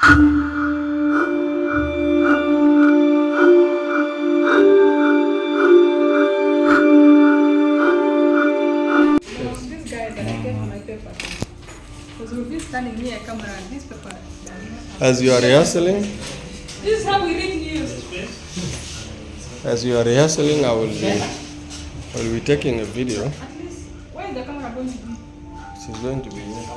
This guy that I gave my paper. Because we'll be standing near a camera and this paper. As you are rehearsing, This is how we read news. I will be taking a video. At least, where is the camera going to be? She's going to be here.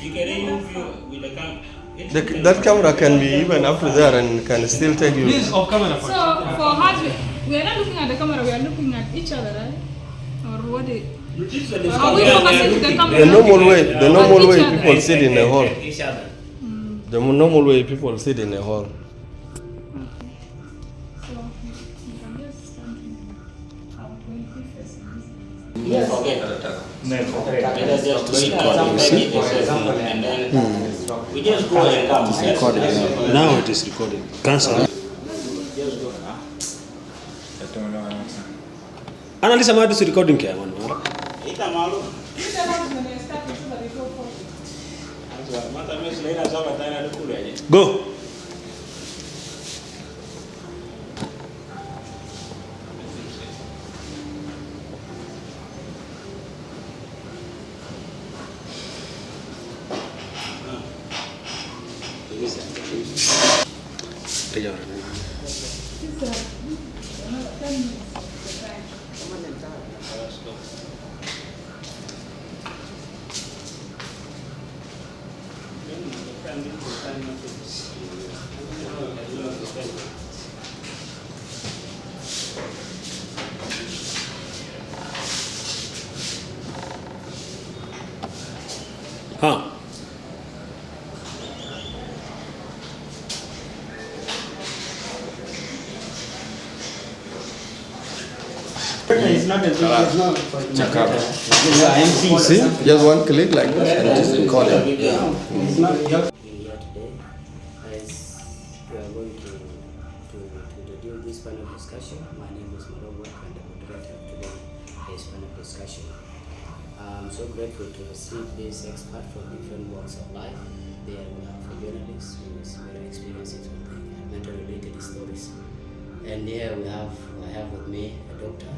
You can remove with the camera. That camera can be even up to there and can still take you. This is off camera. So, for us, we are not looking at the camera, we are looking at each other, right? Or what it... Are we focusing to the camera? The normal way people sit in a hall. Each other. The normal way people sit in a hall. So, you can just stand in our 20 faces. Yes. Let us just wait some pages and then we just go and come. Now it is recording. Cancel. Just go. Analisa madu si recording kaya man. Ita malu. You tell us when they start so that they go forward. Mata mimi sina sawa tena kule aje. Go. Huh. It's not as big as now. See, just one click like this and it is recorded. It's not just Here today, as we are going to do this panel discussion. My name is Malobo and the moderator of today's panel discussion. I'm so grateful to receive this expert from different walks of life. They are from journalists who is very experienced with the mental related stories. And here I have with me a doctor,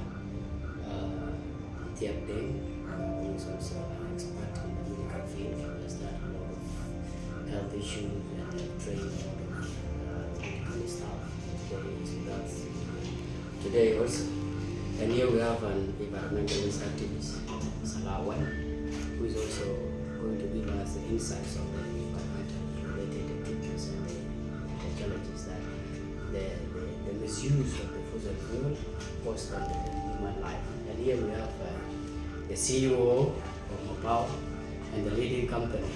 Tiap Deng, who is also an expert in the medical field. He has done a lot of health issues and trained a lot of medical staff. Today also. And here we have an environmentalist activist, Salawan, who is also going to give us the insights on the environmental related activities and the challenges that the misuse of the fossil fuel posed on the human life. And here we have the CEO of Mopao and the leading company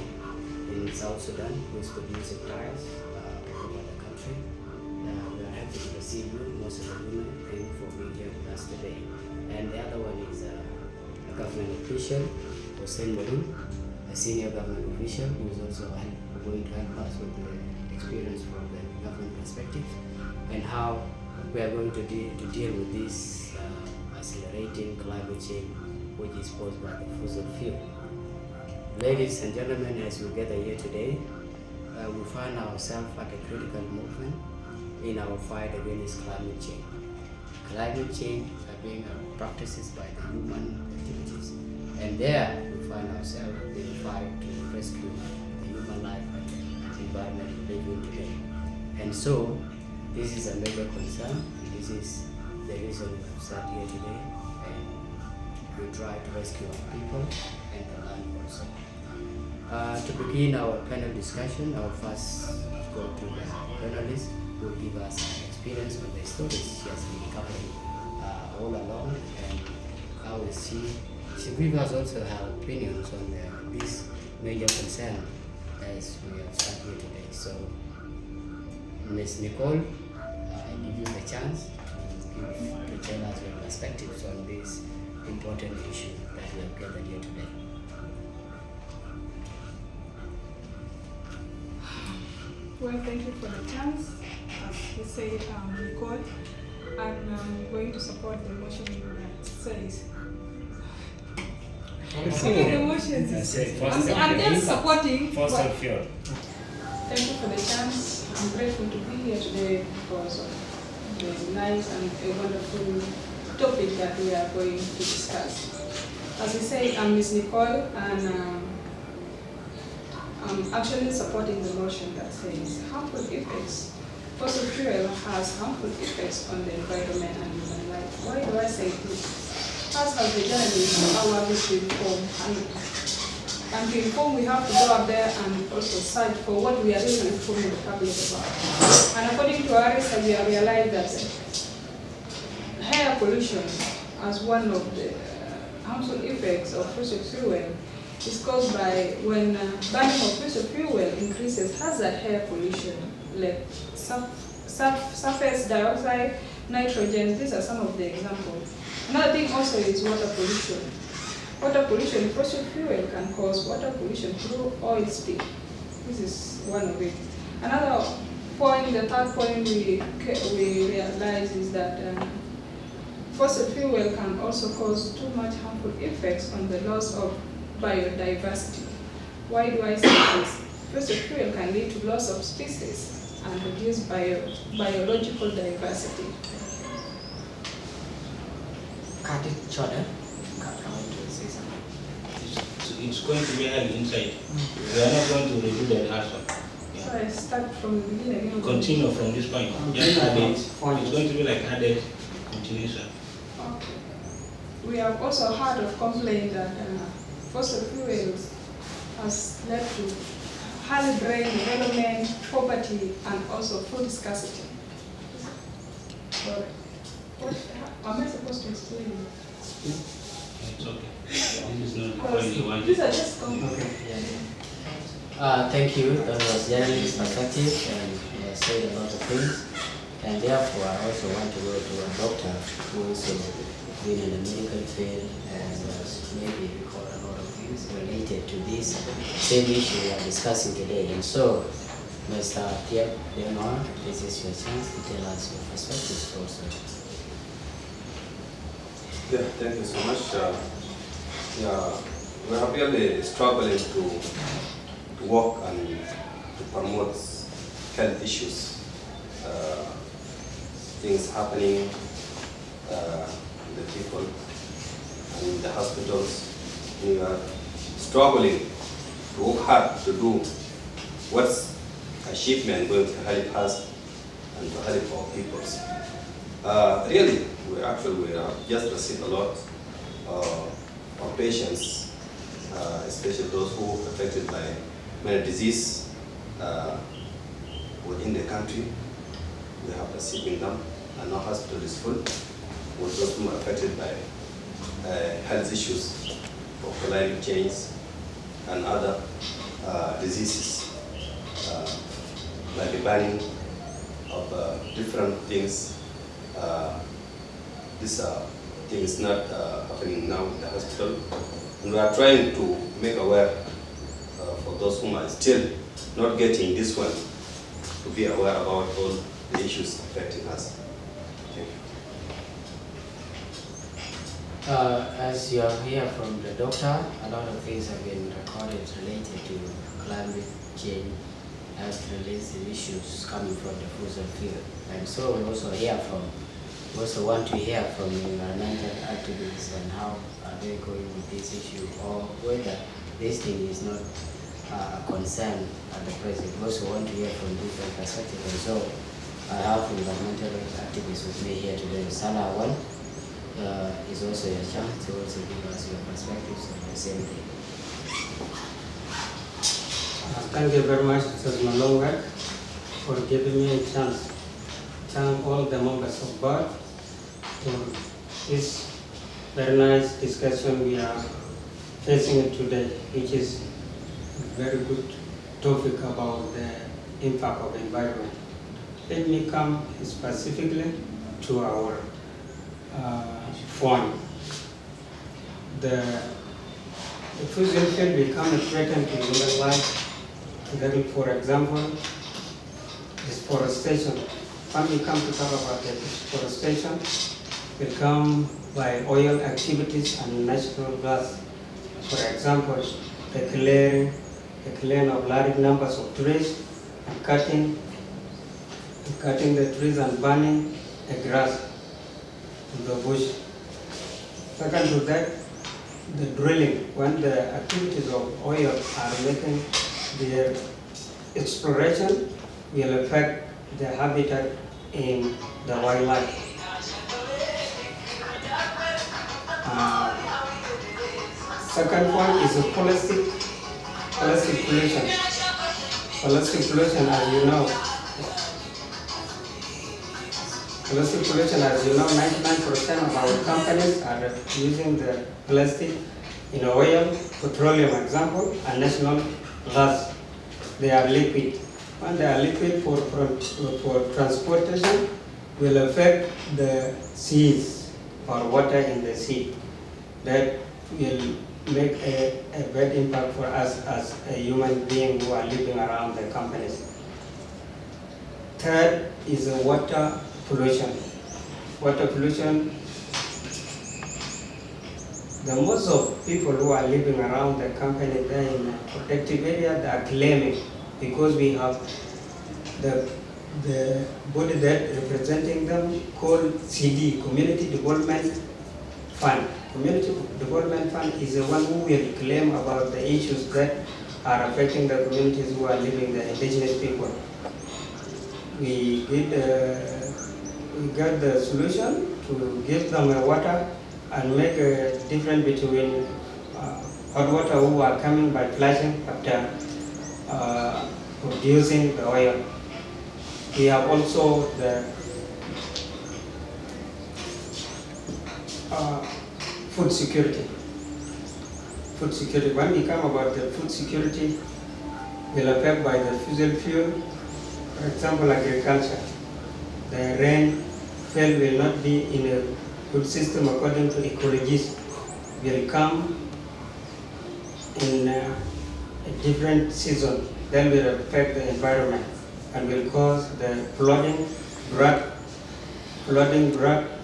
in South Sudan who is producing tires all over the country. We are happy to receive you, most of the women. Thank you for being here with us today. And the other one is a government official, Hussein Maroon, a senior government official who is also going to help us with the experience from the government perspective and how we are going to deal with this accelerating climate change which is posed by the fossil fuel. Ladies and gentlemen, as we gather here today, we find ourselves at a critical moment in our fight against climate change. Climate change are being practices by the human activities, and there we find ourselves in the fight to rescue the human life and the environment we live in today. And so, this is a major concern, and this is the reason we have sat here today, and we try to rescue our people and the land also. To begin our panel discussion, I'll first go to the panelist who will give us an experience with the stories she has been covering all along, and how is she gives us also her opinions on this major concern as we have started here today. So, Ms. Nicole, I give you the chance to tell us your perspectives on this important issue that we have gathered here today. Well, thank you for the chance. As he said, Nicole, I'm going to support the motion that says. The motion I'm just supporting. Fossil fuel. Thank you for the chance. I'm grateful to be here today because of the nice and a wonderful topic that we are going to discuss. As we say, I'm Ms. Nicole, and I'm actually supporting the motion that says harmful effects. Fossil fuel has harmful effects on the environment and human life. Why do I say this? As the journalist, our wish to inform, and to inform, we have to go up there and also search for what we are really informing the public about. And according to our research, we have realized that air pollution as one of the harmful effects of fossil fuel is caused by when burning of fossil fuel increases hazard air pollution like surface dioxide, nitrogen. These are some of the examples. Another thing also is water pollution. Water pollution, fossil fuel can cause water pollution through oil spill. This is one of it. Another point, the third point we realize is that fossil fuel can also cause too much harmful effects on the loss of biodiversity. Why do I say this? Fossil fuel can lead to loss of species and reduce biological diversity. Cut it shorter. I want to say something. It's going to be held inside. We are not going to redo the rehearsal. So I start from the beginning. Continue from this point. Just add it. It's going to be like added continuation. Okay. We have also heard of complaint that fossil fuels has led to highly brain development, poverty, and also food scarcity. Sorry. What am I supposed to explain? It's okay. This is not the point you want. These are just Okay. Thank you. That was journalist perspective, and he has said a lot of things. And therefore, I also want to go to a doctor who also been in the medical field and has maybe recorded a lot of things related to this same issue we are discussing today. And so, Mr. Pierre Leonor, this is your chance to tell us your perspectives also. Yeah, thank you so much. We are really struggling to work and to promote health issues. Things happening the people and in the hospitals. We are struggling to work hard to do what's achievement going to help us and to help our peoples. Really, we have just received a lot of patients, especially those who are affected by many diseases within the country. We have received them, and our hospital is full with those who are affected by health issues of climate change and other diseases, like the burning of different things. This thing is not happening now in the hospital, and we are trying to make aware for those who are still not getting this one to be aware about all the issues affecting us. Thank you. As you have heard from the doctor, a lot of things have been recorded related to climate change as related issues coming from the fossil fuel. And so we also want to hear from environmental activists and how are they going with this issue, or whether this thing is not a concern at the present. We also want to hear from different perspectives. And so I have environmental activists with me here today. Salah Awal is also your chance to also give us your perspectives on the same thing. Thank you very much, Mr. Malonga, for giving me a chance. Thank all the members of board for this very nice discussion we are facing today, which is a very good topic about the impact of the environment. Let me come specifically to our point. The fossil fuel become a threat to human life. For example, deforestation. When we come to talk about the deforestation, will come by oil activities and natural gas. For example, the clearing of large numbers of trees and cutting the trees and burning the grass in the bush. Second to that, the drilling, when the activities of oil are making their exploration, will affect the habitat in the wildlife. Second one is the plastic pollution. Plastic pollution, as you know, 99% of our companies are using the plastic in oil, petroleum example, and national gas. They are liquid. When they are liquid for transportation, will affect the seas or water in the sea. That will make a bad impact for us as a human being who are living around the companies. Third is the water pollution. Water pollution, the most of people who are living around the company there in a protected area, they are claiming because we have the body that representing them called CD, Community Development Fund. Community Development Fund is the one who will claim about the issues that are affecting the communities who are living, the indigenous people. We got the solution to give them water and make a difference between hot water who are coming by flushing after producing the oil. We have also the food security. Food security. When we come about the food security, will affect by the fossil fuel. For example, agriculture. The rainfall will not be in a good system according to ecologists. Will come in a different season. Then will affect the environment and will cause the flooding, drought,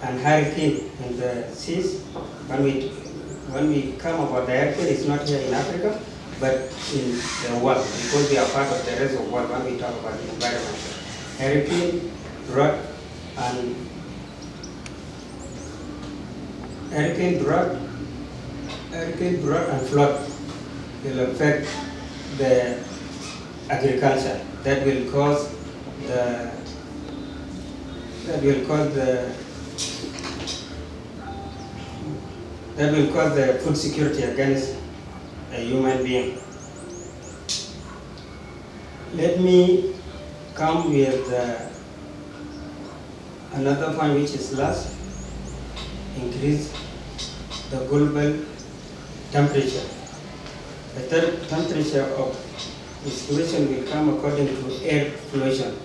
and hurricane in the seas. When we come about the hurricane, it's not here in Africa, but in the world, because we are part of the rest of the world when we talk about the environment. Hurricane, drought, and flood will affect the agriculture. That will cause the food security against a human being. Let me come with another point, which is last, increase the global temperature. The temperature of the situation will come according to air pollution.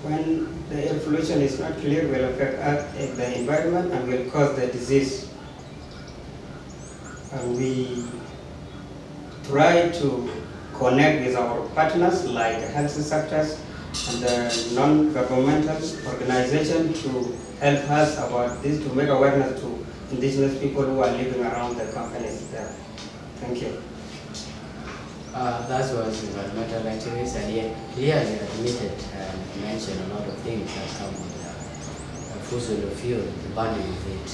When the air pollution is not clear, will affect the environment and will cause the disease. And we try to connect with our partners like the health sectors and the non-governmental organization to help us about this, to make awareness to indigenous people who are living around the companies there. Thank you. That was environmental activists, and yet clearly admitted and mentioned a lot of things that come with fossil fuel, the burning of it.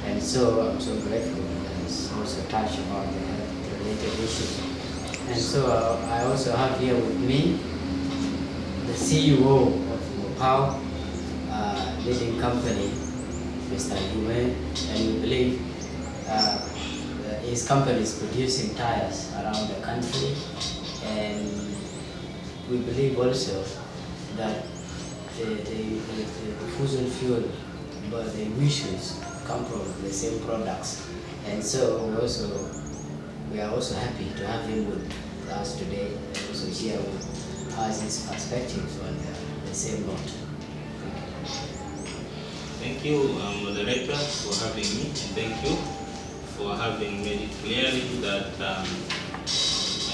And so I'm so grateful that it's also touched upon the related issues. And so I also have here with me the CEO of Mopao, leading company, Mr. Yume, and we believe his company is producing tires around the country, and we believe also that the fossil fuel, but the emissions come from the same products. And so we are also happy to have him with us today and also share with us his perspectives on the same note. Thank you, moderator, for having me, and thank you for having made it clearly that my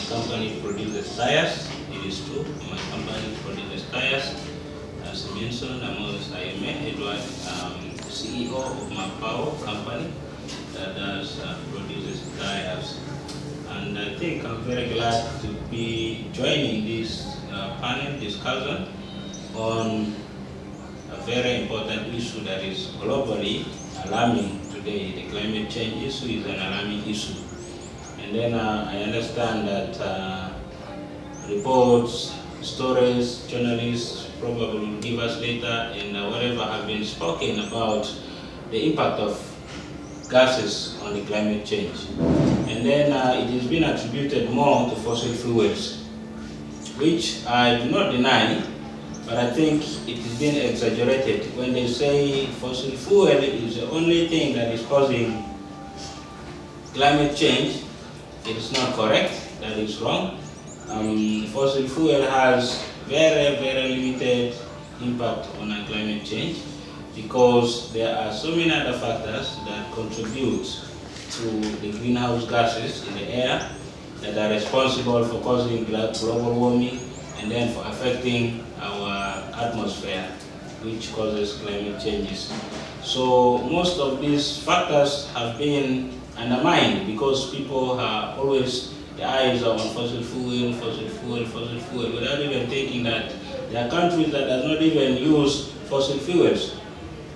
company produces tires. It is true, my company produces tires. As mentioned, I'm also Edward, CEO of Mopao company that does produces tires. And I think I'm very glad to be joining this panel discussion on a very important issue that is globally alarming today. The climate change issue is an alarming issue. And then I understand that reports, stories, journalists probably will give us later, and whatever have been spoken about the impact of gases on the climate change. And then it has been attributed more to fossil fuels, which I do not deny, but I think it is being exaggerated when they say fossil fuel is the only thing that is causing climate change. It is not correct, that is wrong. Fossil fuel has very, very limited impact on our climate change because there are so many other factors that contribute to the greenhouse gases in the air that are responsible for causing global warming and then for affecting our atmosphere, which causes climate changes. So most of these factors have been undermined because people are always, their eyes are on fossil fuel, without even thinking that there are countries that do not even use fossil fuels.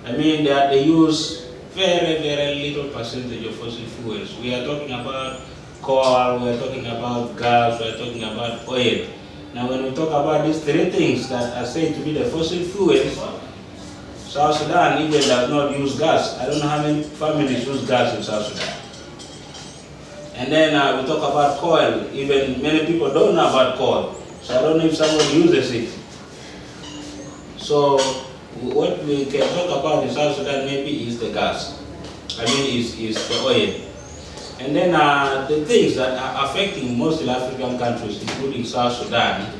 I mean, they use very, very little percentage of fossil fuels. We are talking about coal, we are talking about gas, we are talking about oil. Now when we talk about these three things that are said to be the fossil fuels, South Sudan even does not use gas. I don't know how many families use gas in South Sudan. And then we talk about coal. Even many people don't know about coal. So I don't know if someone uses it. So what we can talk about in South Sudan maybe is the gas. I mean is the oil. And then the things that are affecting most African countries, including South Sudan,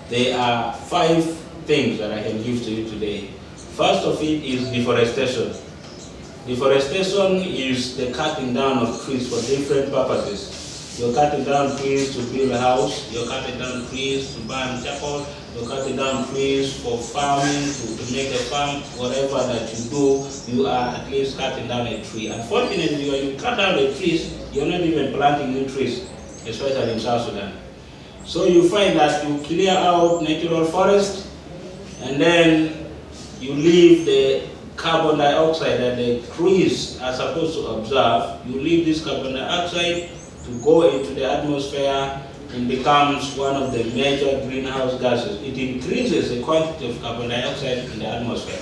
there are 5 things that I can give to you today. First of it is deforestation. Deforestation is the cutting down of trees for different purposes. You're cutting down trees to build a house, you're cutting down trees to burn charcoal, you're cutting down trees for farming, to make a farm, whatever that you do, you are at least cutting down a tree. Unfortunately, when you cut down the trees, you're not even planting new trees, especially in South Sudan. So you find that you clear out natural forest, and then you leave the carbon dioxide that the trees are supposed to absorb. You leave this carbon dioxide to go into the atmosphere and becomes one of the major greenhouse gases. It increases the quantity of carbon dioxide in the atmosphere.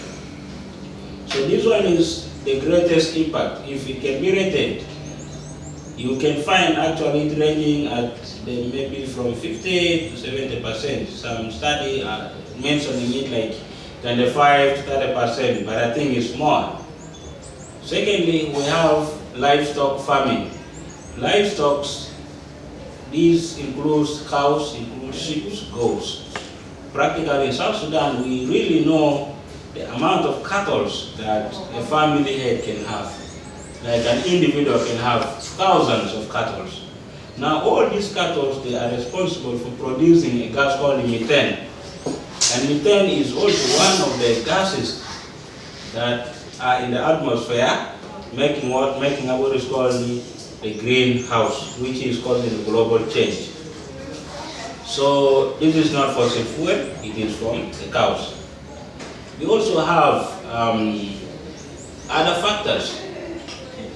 So this one is the greatest impact. If it can be rated, you can find actually it ranging at maybe from 50 to 70%. Some study are mentioning it like 25 to 30%, but I think it's more. Secondly, we have livestock farming. Livestock, these includes cows, includes sheep, goats. Practically in South Sudan, we really know the amount of cattle that a family head can have. Like an individual can have thousands of cattle. Now all these cattle, they are responsible for producing a gas called methane. And methane is also one of the gases that are in the atmosphere, making what is called the greenhouse, which is causing global change. So this is not fossil fuel, it is from the cows. We also have other factors,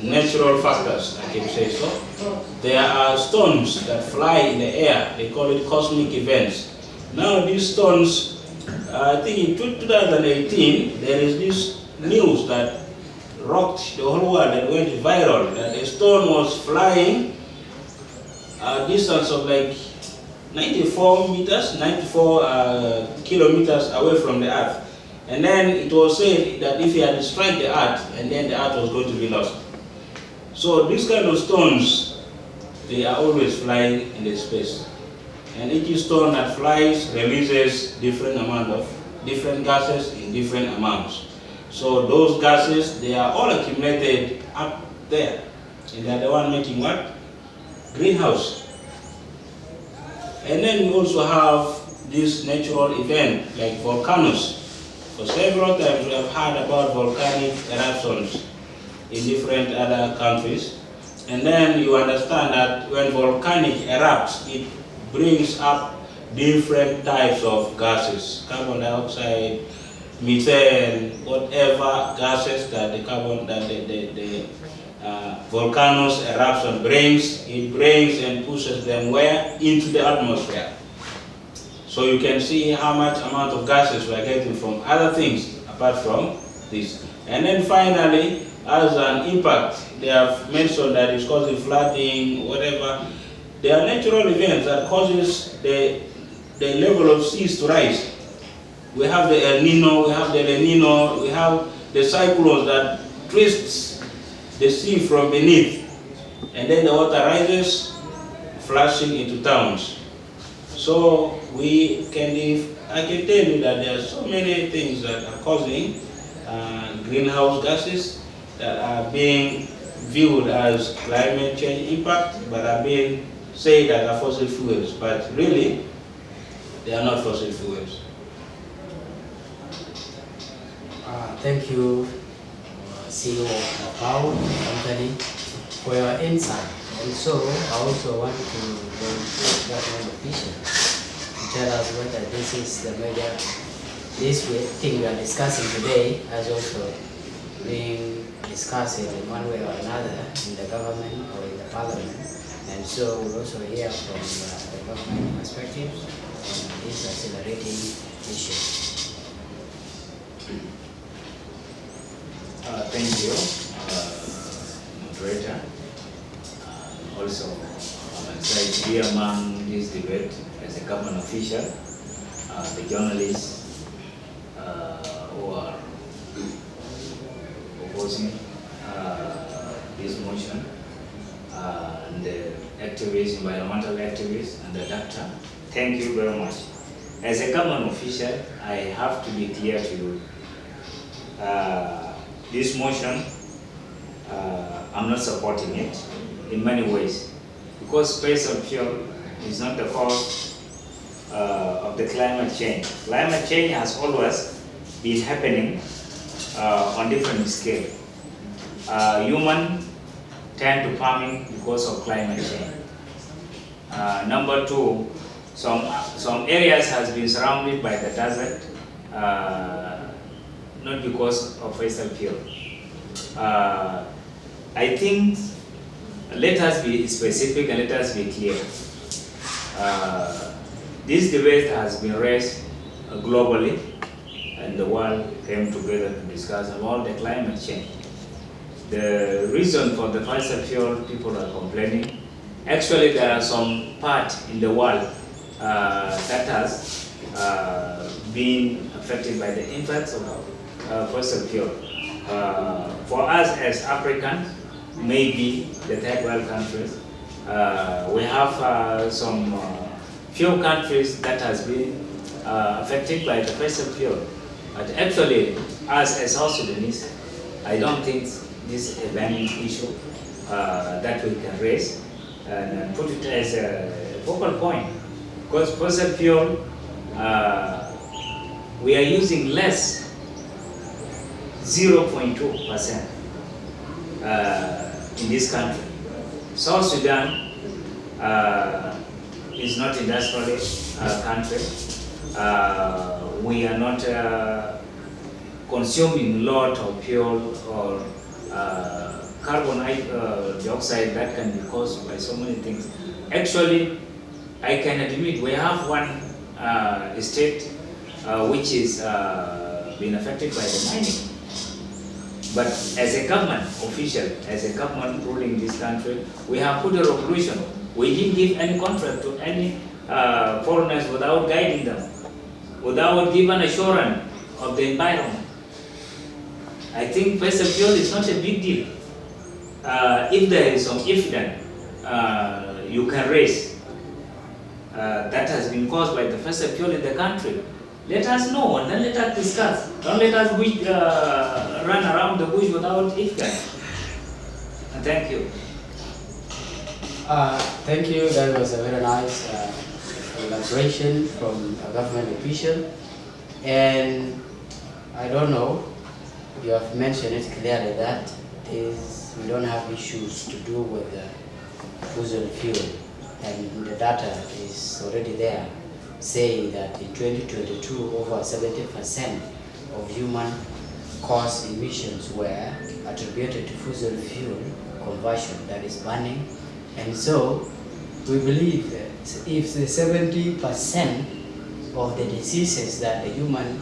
natural factors, I can say so. There are stones that fly in the air, they call it cosmic events. Now these stones, I think in 2018, there is this news that rocked the whole world, that went viral, that a stone was flying a distance of like 94 kilometers away from the earth. And then it was said that if he had struck the earth, and then the earth was going to be lost. So these kind of stones, they are always flying in the space. And each stone that flies releases different gases in different amounts. So those gases, they are all accumulated up there. And they are the one making what? Greenhouse. And then we also have this natural event like volcanoes. For several times we have heard about volcanic eruptions in different other countries. And then you understand that when volcanic erupts, it brings up different types of gases, carbon dioxide, methane, whatever gases that the volcanoes eruption brings, it brings and pushes them where? Into the atmosphere. So you can see how much amount of gases we are getting from other things apart from this. And then finally, as an impact, they have mentioned that it's causing flooding, whatever. There are natural events that causes the level of seas to rise. We have the El Nino, we have the La Nina, we have the cyclones that twists the sea from beneath, and then the water rises, flashing into towns. So I can tell you that there are so many things that are causing greenhouse gases that are being viewed as climate change impact, but are being said that are fossil fuels, but really, they are not fossil fuels. Thank you, CEO of Macau Company, for your insight. And so, I also want to go to the government official to tell us whether this is the major, thing we are discussing today has also been discussed in one way or another in the government or in the parliament. And so we also hear from the government perspectives on this accelerating issue. Thank you, moderator. Also, I'm excited to be among this debate as a government official, the journalists who are opposing this motion, and the activists, environmental activists, and the doctor. Thank you very much. As a government official, I have to be clear to you. This motion, I'm not supporting it in many ways, because space and fuel is not the cause of the climate change. Climate change has always been happening on different scale. Human tend to farming because of climate change. Number two, some areas has been surrounded by the desert, not because of fossil fuel. I think let us be specific and let us be clear. This debate has been raised globally, and the world came together to discuss about the climate change. The reason for the fossil fuel people are complaining, actually there are some parts in the world that has been affected by the impacts of fossil fuel. For us as Africans, maybe the third world countries, we have some few countries that has been affected by the fossil fuel. But actually, us as South Sudanese, I don't think this is a burning issue that we can raise and put it as a focal point. Because fossil fuel, we are using less, 0.2% in this country. South Sudan is not an industrial country. We are not consuming a lot of fuel or carbon dioxide that can be caused by so many things. Actually, I can admit we have one state which is being affected by the mining. But as a government official, as a government ruling this country, we have put a resolution. We didn't give any contract to any foreigners without guiding them, without giving assurance of the environment. I think fossil fuel is not a big deal. If there is some evidence you can raise that has been caused by the fossil fuel in the country, let us know and then let us discuss. Don't let us run around the bush without evidence. And thank you. Thank you. That was a very nice elaboration from a government official. And I don't know, you have mentioned it clearly that we don't have issues to do with the fossil fuel, and the data is already there saying that in 2022 over 70% of human caused emissions were attributed to fossil fuel conversion, that is burning. And so we believe that if the 70% of the diseases that the human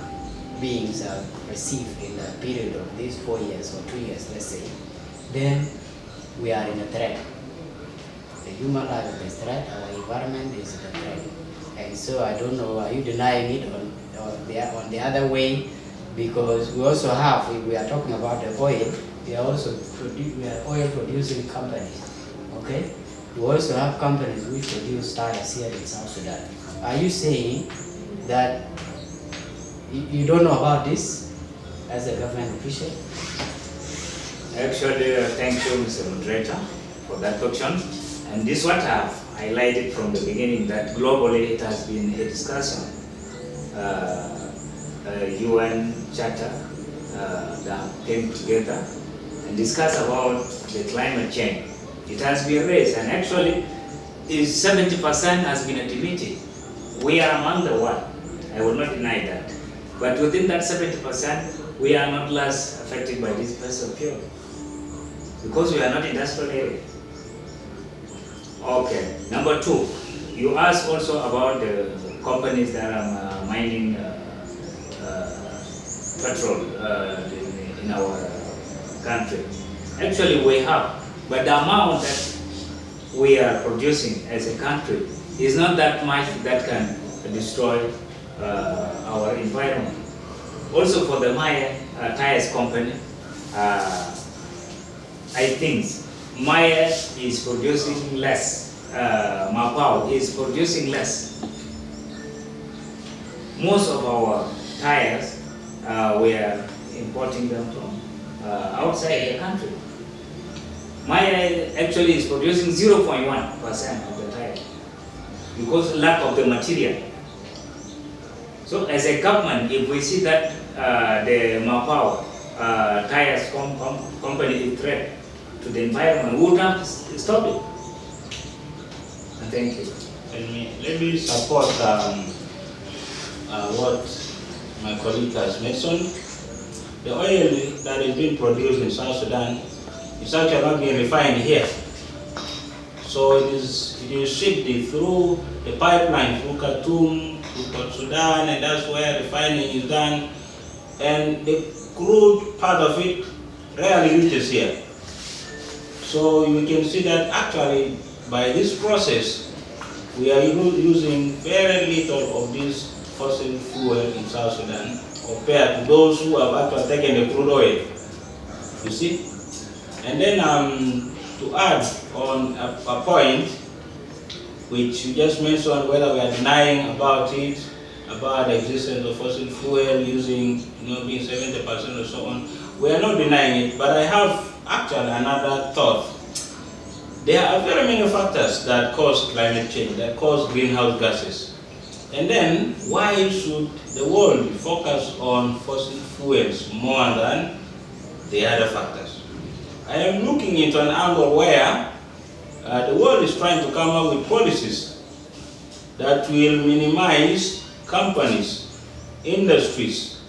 beings have received in the period of these 4 years or 2 years, let's say, then we are in a threat. The human life is a threat, our environment is a threat. And so I don't know, are you denying it on the other way? Because we also have, if we are talking about the oil, we are also we are oil producing companies, okay? We also have companies which produce tires here in South Sudan. Are you saying that you don't know about this as a government official? Actually, thank you, Mr. Moderator, for that question. And this is what I've highlighted from the beginning, that globally it has been a discussion. UN Charter that came together and discussed about the climate change. It has been raised, and actually, 70% has been admitted. We are among the world. I will not deny that. But within that 70%, we are not less affected by this fossil fuel because we are not industrial area. Okay. Number two, you asked also about the companies that are mining petrol in our country. Actually, we have, but the amount that we are producing as a country is not that much that can destroy our environment. Also, for the Maya Tires company, I think Maya is producing less. Mapao is producing less. Most of our tires, we are importing them from outside the country. Maya actually is producing 0.1% of the tire because lack of the material. So as a government, if we see that the Mapao tires company is threat to the environment, we would have to stop it. And thank you. Let me support what my colleague has mentioned. The oil that is being produced in South Sudan is actually not being refined here. So it is shipped through the pipeline through Khartoum, through Port Sudan, and that's where refining is done. And the crude part of it rarely reaches here. So you can see that actually by this process, we are using very little of this fossil fuel in South Sudan compared to those who have actually taken the crude oil. You see? And then to add on a point which you just mentioned, whether we are denying about it, about the existence of fossil fuel using, being 70% or so on, we are not denying it, but I have actually another thought. There are very many factors that cause climate change, that cause greenhouse gases. And then, why should the world focus on fossil fuels more than the other factors? I am looking into an angle where the world is trying to come up with policies that will minimize companies, industries,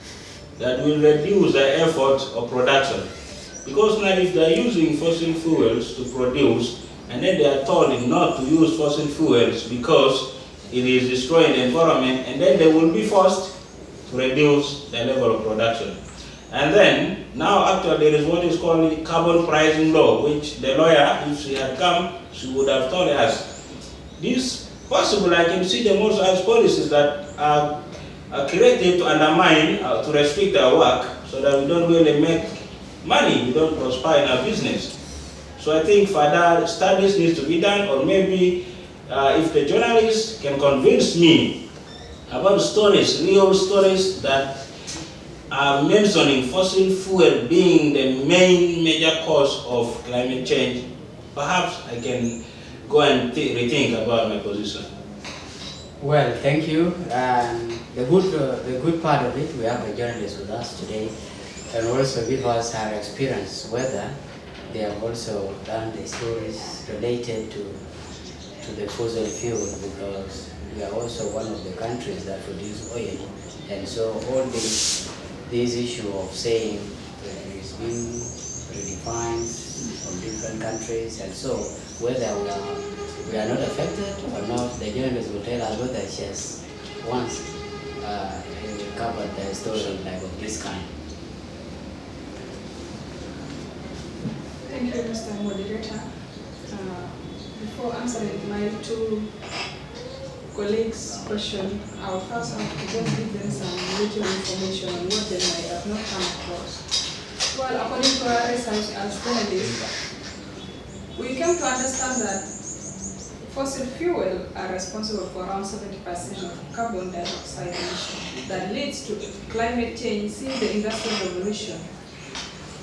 that will reduce the effort of production. Because now if they are using fossil fuels to produce, and then they are told not to use fossil fuels because it is destroying the environment, and then they will be forced to reduce the level of production. And then, now actually there is what is called the carbon pricing law, which the lawyer, if she had come, she would have told us. This possible, I can see them also as policies that are created to undermine, to restrict our work, so that we don't really make money, we don't prosper in our business. So I think further studies need to be done, or maybe if the journalists can convince me about stories, real stories that are mentioning fossil fuel being the main major cause of climate change, perhaps I can go and rethink about my position. Well, thank you. The good part of it, we have a journalist with us today, and also give us her experience, whether they have also done the stories related to the fossil fuel, because we are also one of the countries that produce oil. And so all this issue of saying that it is being redefined from different countries, and so whether we are not affected or not, the journalists will tell us whether yes, once covered the story like of this kind. Thank you, Mr. Moderator. Before answering my two colleagues' question, I will first have to just give them some little information on what they might have not come across. Well, according to our research as journalists, we came to understand that fossil fuel are responsible for around 70% of carbon dioxide emission that leads to climate change since the Industrial Revolution,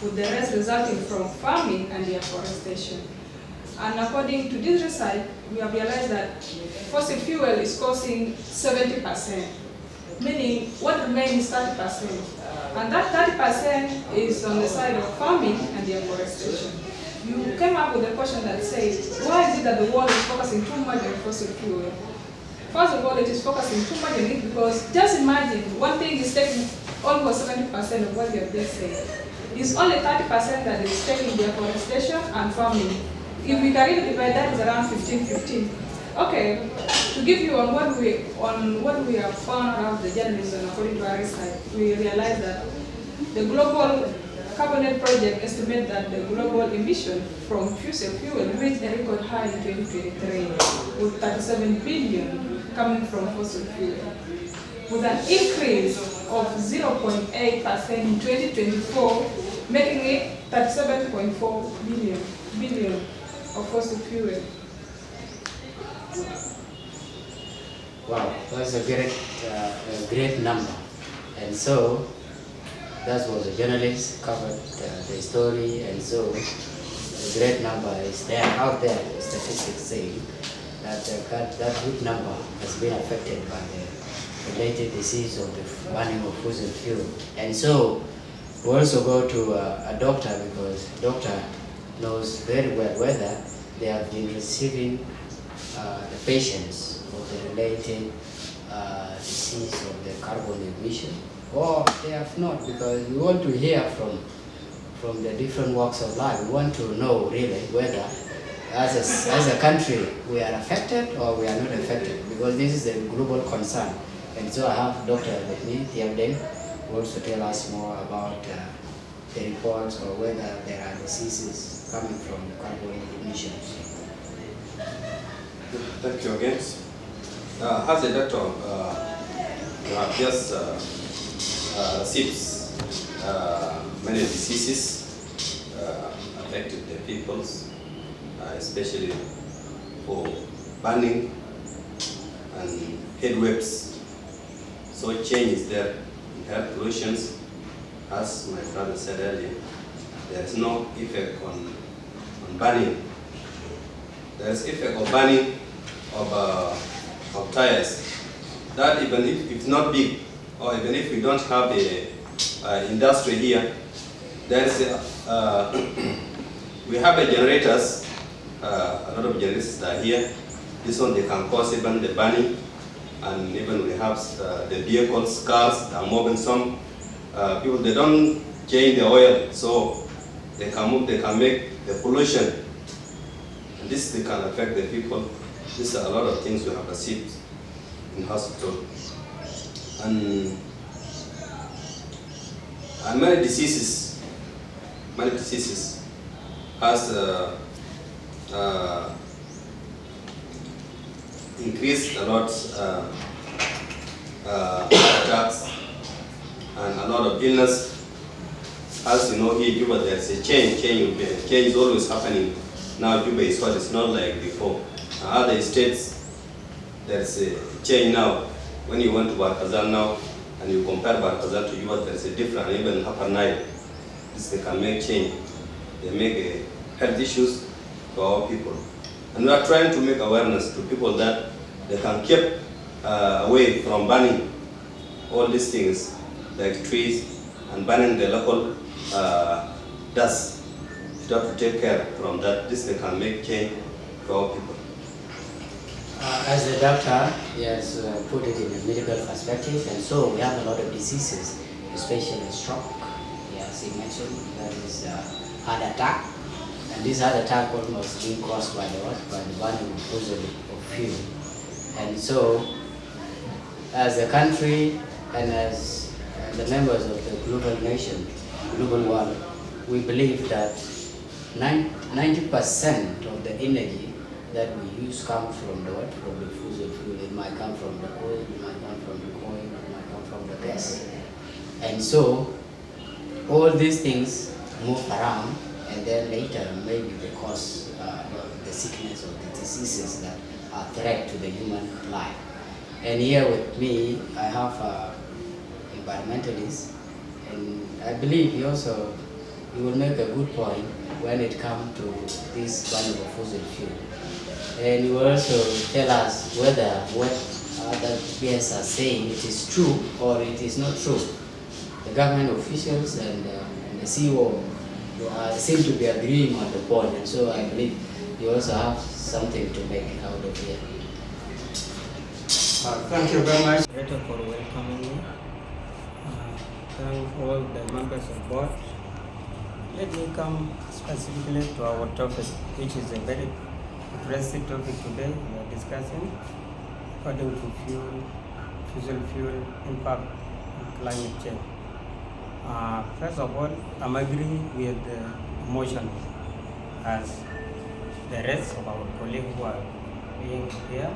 with the rest resulting from farming and deforestation. And according to this research, we have realized that fossil fuel is causing 70%, meaning what remains is 30%. And that 30% is on the side of farming and deforestation. You came up with a question that says, why is it that the world is focusing too much on fossil fuel? First of all, it is focusing too much on it because just imagine, one thing is taking almost 70% of what you have just said. It's only 30% that is taking deforestation and farming. If we can really divide that, is around 15-15. Okay, to give you on what we have found out the journalism according to our research, we realized that the Global Carbon Project estimates that the global emission from fossil fuel reached a record high in 2023, with 37 billion coming from fossil fuel, with an increase of 0.8% in 2024, making it 37.4 billion of fossil fuel. Wow, that's a great number. And so that was a journalist covered the story, and so a great number is there out there. Statistics saying that that good number has been affected by the related disease of the burning of fossil fuel. And so we also go to a doctor, because doctor knows very well whether they have been receiving the patients of the related disease of the carbon emission, or they have not, because we want to hear from the different walks of life. We want to know really whether as a country we are affected or we are not affected, because this is a global concern. And so I have Dr. with me, Tiabden, who also tell us more about the reports or whether there are diseases coming from the carbon emissions. Thank you again. As a doctor, you have just received many diseases affected the peoples, especially for burning and heat waves. So change is there in air pollutions. As my brother said earlier, there is no effect on burning. There is effect of burning of tires. That even if it's not big, or even if we don't have a industry here, there is we have a generators. A lot of generators are here. This one they can cause even the burning, and even we have the vehicles, cars that are moving. Some people, they don't change the oil, so they can move. They can make the pollution. And this they can affect the people. These are a lot of things we have received in hospital. And many diseases has increased a lot, attacks and a lot of illness. As you know, here in Juba, there's a change is always happening. Now Juba is what it's not like before. Other states, there's a change now. When you went to Barkazal now, and you compare Barkazal to Juba, there's a difference. Even Upper Nile, they can make change. They make health issues to our people. And we are trying to make awareness to people that they can keep away from burning all these things, like trees, and burning the local dust. You have to take care from that. This they can make change to our people. As the doctor, he has put it in a medical perspective, and so we have a lot of diseases, especially stroke. Yes, he mentioned that is heart attack, and this heart attack almost being caused by the what? By the burning of fossil fuel. And so, as a country and as the members of the global nation, global world, we believe that 90% of the energy that we use come from the what? From the fossil fuel. It might come from the oil, it might come from the coal, it might come from the gas. And so all these things move around, and then later maybe they cause the sickness or the diseases that are threat to the human life. And here with me, I have environmentalist, and I believe he will make a good point when it comes to this burning of fossil fuel. And he will also tell us whether what other peers are saying it is true or it is not true. The government officials and the CEO seem to be agreeing on the point, and so I believe you also have something to make out of here. Thank you very much, Director, for welcoming me. Thank all the members of board. Let me come specifically to our topic, which is a very interesting topic today. We are discussing according to fossil fuel impact on climate change. First of all, I'm agreeing with the motion as the rest of our colleagues who are being here.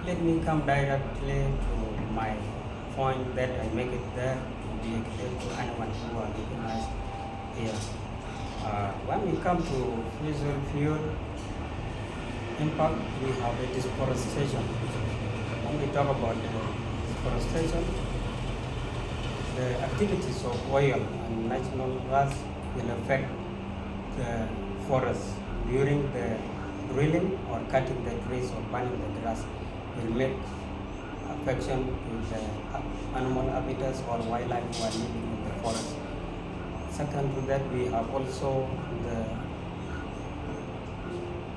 Let me come directly to my point that I make it there to be clear to anyone who are looking at here. When we come to fossil fuel impact, we have a deforestation. When we talk about deforestation, the activities of oil and natural gas will affect the forest during the drilling or cutting the trees or burning the grass. Will make affection to the animal habitats or wildlife who are living in the forest. Second to that, we have also the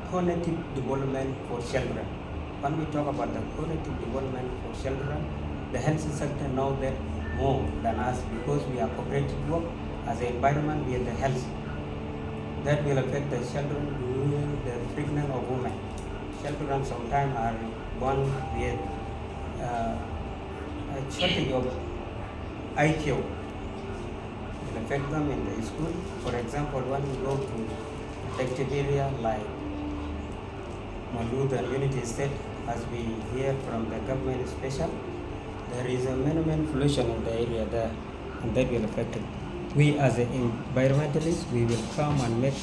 cognitive development for children. When we talk about the cognitive development for children, the health sector knows that more than us because we are cooperative work as an environment, we are the health. That will affect the children during the pregnant of women. Children sometimes are born with a shortage of IQ. It will affect them in the school. For example, when we go to protected area like Maluda and Unity State, as we hear from the government special, there is a minimum pollution in the area there, and that will affect it. We as environmentalists, we will come and make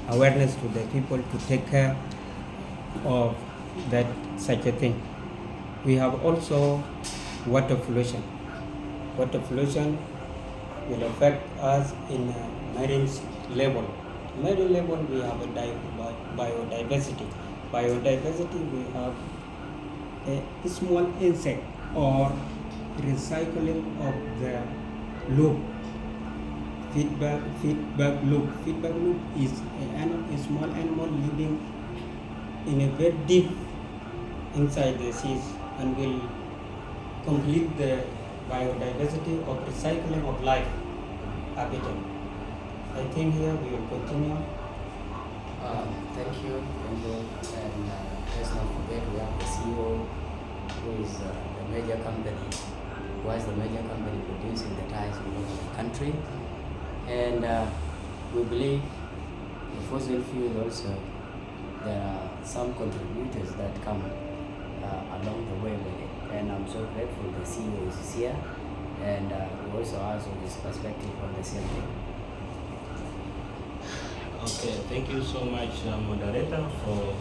awareness to the people to take care of that such a thing. We have also water pollution. Water pollution will affect us in a marine level. Marine level, we have a biodiversity. Biodiversity, we have a small insect or recycling of the loop. Feedback loop. Feedback loop is a small animal living in a very deep inside the seas and will complete the biodiversity of recycling of life habitat. I think here we will continue. Thank you. And let's not forget we have the CEO who is the major company, who has the major company producing the tires in the country. And we believe the fossil fuel also, there are some contributors that come along the way with it. And I'm so grateful the CEO is here, and we also ask his perspective on the same thing. Okay, thank you so much, moderator, for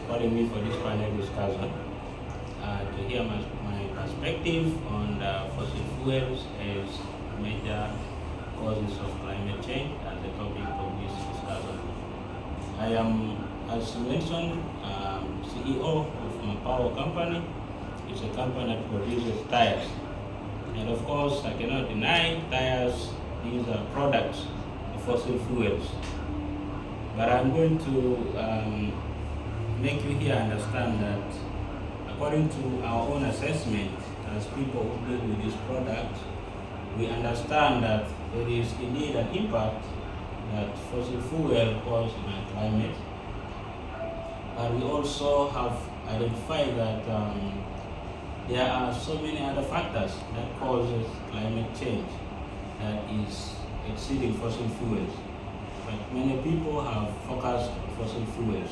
calling me for this panel discussion. To hear my perspective on the fossil fuels as major causes of climate change as the topic of this discussion. I am, as you mentioned, CEO of my power company. It's a company that produces tires. And of course, I cannot deny tires, these are products of fossil fuels. But I'm going to make you here understand that according to our own assessment as people who deal with this product, we understand that there is indeed an impact that fossil fuel causes in our climate. But we also have identified that there are so many other factors that causes climate change that is exceeding fossil fuels. But many people have focused on fossil fuels.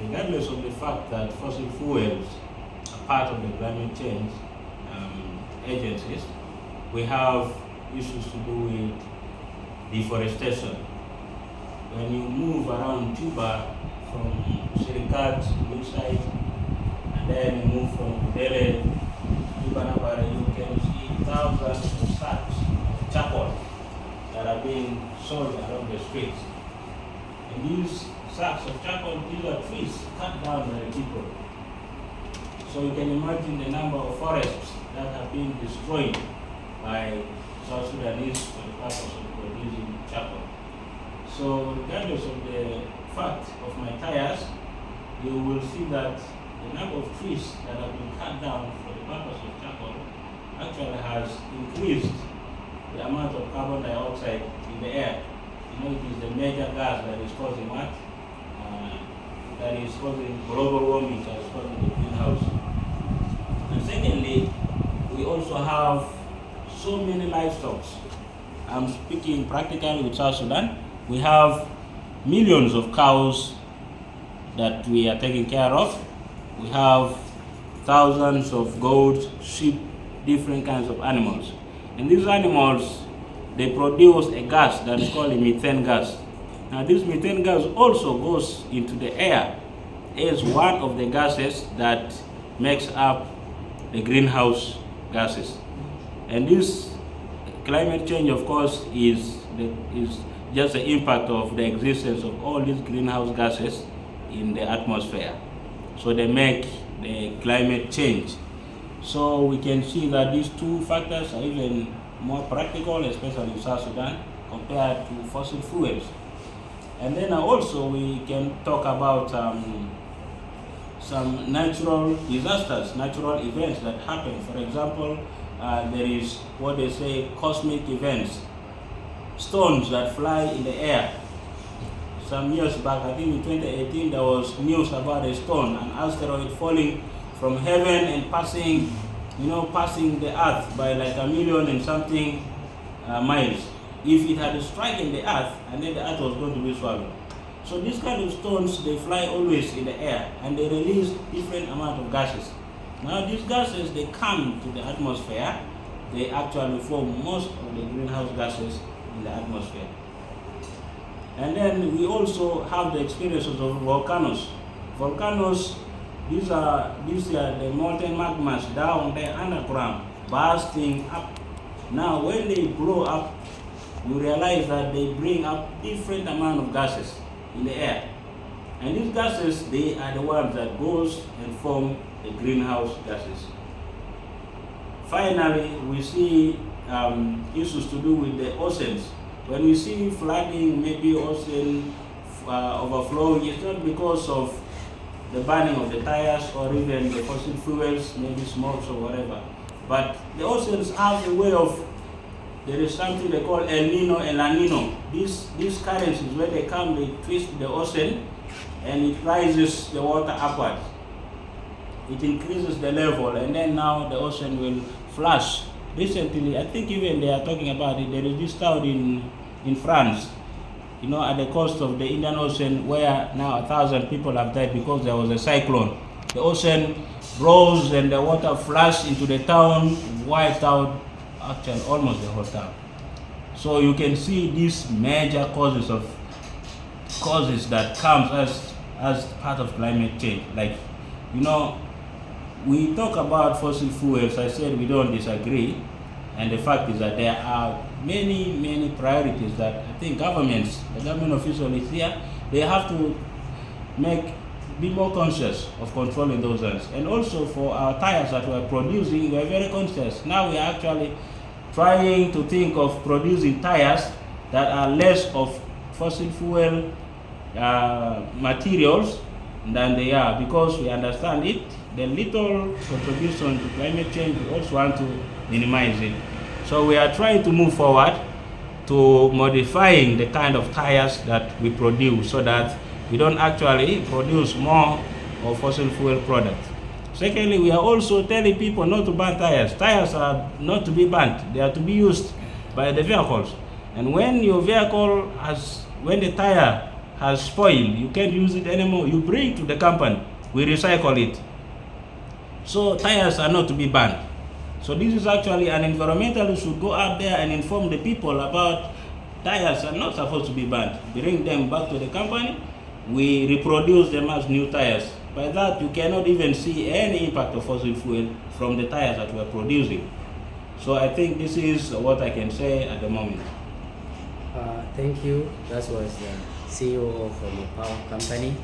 Regardless of the fact that fossil fuels are part of the climate change agencies, we have issues to do with deforestation. When you move around Juba from Sirikat to this side, and then you move from Dele to Banabara, you can see thousands of sacks of charcoal that are being sold along the streets. And these sacks of charcoal, these are trees cut down by the people. So you can imagine the number of forests that have been destroyed by South Sudanese for the purpose of producing charcoal. So regardless of the fact of my tires, you will see that the number of trees that have been cut down for the purpose of charcoal actually has increased the amount of carbon dioxide in the air. You know, it is the major gas that is causing what? That is causing global warming, that is causing the greenhouse. And secondly, we also have so many livestock. I'm speaking practically with South Sudan. We have millions of cows that we are taking care of. We have thousands of goats, sheep, different kinds of animals. And these animals, they produce a gas that is called a methane gas. Now this methane gas also goes into the air as one of the gases that makes up the greenhouse gases. And this climate change, of course, is just the impact of the existence of all these greenhouse gases in the atmosphere. So they make the climate change. So we can see that these two factors are even more practical, especially in South Sudan, compared to fossil fuels. And then also we can talk about some natural disasters, natural events that happen. For example, there is what they say cosmic events, stones that fly in the air. Some years back, I think in 2018, there was news about a stone, an asteroid falling from heaven and passing the earth by like 1 million and something miles. If it had struck in the earth, and then the earth was going to be swallowed. So these kind of stones, they fly always in the air, and they release different amount of gases. Now these gases, they come to the atmosphere, they actually form most of the greenhouse gases in the atmosphere. And then we also have the experiences of volcanoes. Volcanoes, these are the molten magmas down there underground, bursting up. Now when they blow up, you realize that they bring up different amount of gases in the air. And these gases, they are the ones that goes and form the greenhouse gases. Finally, we see issues to do with the oceans. When we see flooding, maybe ocean overflowing, it's not because of the burning of the tires or even the fossil fuels, maybe smokes or whatever. But the oceans have a way of, there is something they call El Nino and La Nino. These currents, when they come, they twist the ocean and it rises the water upwards. It increases the level, and then now the ocean will flush. Recently, I think even they are talking about it, there is this town in France, you know, at the coast of the Indian Ocean, where now 1,000 people have died because there was a cyclone. The ocean rose and the water flushed into the town, wiped out actually almost the whole town. So you can see these major causes that comes as part of climate change. Like, you know, we talk about fossil fuels. I said we don't disagree, and the fact is that there are many priorities that I think the government officials here, they have to be more conscious of controlling those ones. And also for our tires that we are producing, we are very conscious. Now we are actually trying to think of producing tires that are less of fossil fuel materials than they are, because we understand it, the little contribution to climate change, we also want to minimize it. So we are trying to move forward to modifying the kind of tires that we produce so that we don't actually produce more of fossil fuel products. Secondly, we are also telling people not to burn tires. Tires are not to be burnt, they are to be used by the vehicles. And when your vehicle when the tire has spoiled, you can't use it anymore, you bring it to the company, we recycle it. So tires are not to be banned. So this is actually an environmentalist should go out there and inform the people about tires are not supposed to be banned. Bring them back to the company, we reproduce them as new tires. By that, you cannot even see any impact of fossil fuel from the tires that we are producing. So I think this is what I can say at the moment. Thank you. That was the CEO from a power company,